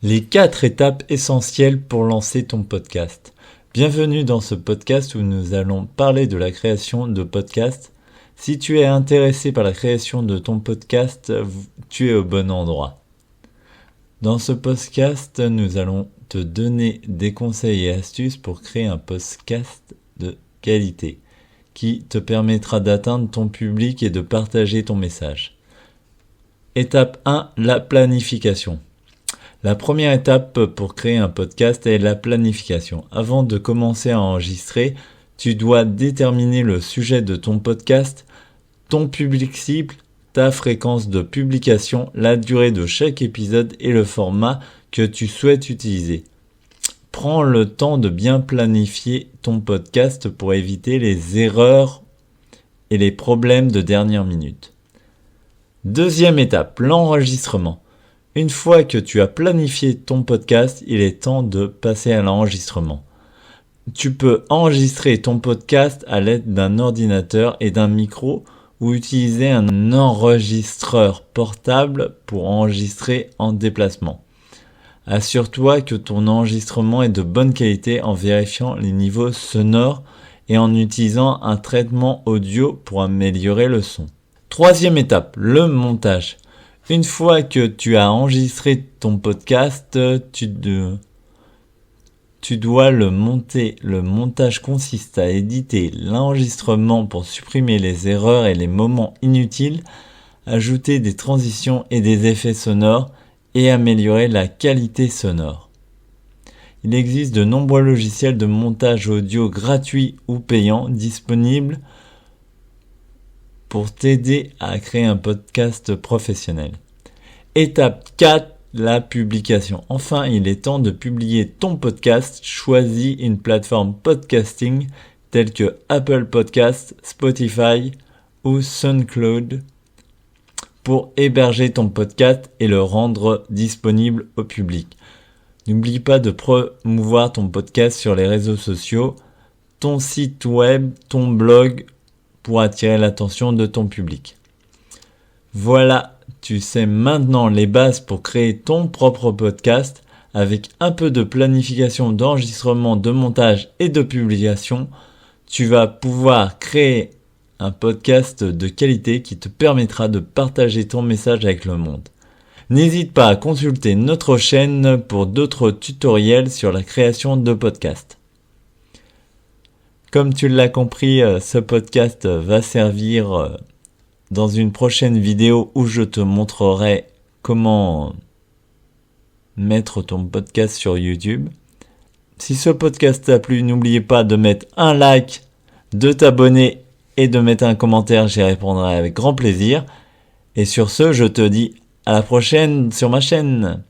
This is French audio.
Les 4 étapes essentielles pour lancer ton podcast. Bienvenue dans ce podcast où nous allons parler de la création de podcasts. Si tu es intéressé par la création de ton podcast, tu es au bon endroit. Dans ce podcast, nous allons te donner des conseils et astuces pour créer un podcast de qualité qui te permettra d'atteindre ton public et de partager ton message. Étape 1, la planification. La première étape pour créer un podcast est la planification. Avant de commencer à enregistrer, tu dois déterminer le sujet de ton podcast, ton public cible, ta fréquence de publication, la durée de chaque épisode et le format que tu souhaites utiliser. Prends le temps de bien planifier ton podcast pour éviter les erreurs et les problèmes de dernière minute. Deuxième étape, l'enregistrement. Une fois que tu as planifié ton podcast, il est temps de passer à l'enregistrement. Tu peux enregistrer ton podcast à l'aide d'un ordinateur et d'un micro ou utiliser un enregistreur portable pour enregistrer en déplacement. Assure-toi que ton enregistrement est de bonne qualité en vérifiant les niveaux sonores et en utilisant un traitement audio pour améliorer le son. Troisième étape, le montage. Une fois que tu as enregistré ton podcast, tu dois le monter. Le montage consiste à éditer l'enregistrement pour supprimer les erreurs et les moments inutiles, ajouter des transitions et des effets sonores et améliorer la qualité sonore. Il existe de nombreux logiciels de montage audio gratuits ou payants disponibles pour t'aider à créer un podcast professionnel. Étape 4, la publication. Enfin, il est temps de publier ton podcast. Choisis une plateforme podcasting telle que Apple Podcasts, Spotify ou SoundCloud pour héberger ton podcast et le rendre disponible au public. N'oublie pas de promouvoir ton podcast sur les réseaux sociaux, ton site web, ton blog pour attirer l'attention de ton public. Voilà, tu sais maintenant les bases pour créer ton propre podcast avec un peu de planification, d'enregistrement, de montage et de publication. Tu vas pouvoir créer un podcast de qualité qui te permettra de partager ton message avec le monde. N'hésite pas à consulter notre chaîne pour d'autres tutoriels sur la création de podcasts. Comme tu l'as compris, ce podcast va servir dans une prochaine vidéo où je te montrerai comment mettre ton podcast sur YouTube. Si ce podcast t'a plu, n'oubliez pas de mettre un like, de t'abonner et de mettre un commentaire, j'y répondrai avec grand plaisir. Et sur ce, je te dis à la prochaine sur ma chaîne.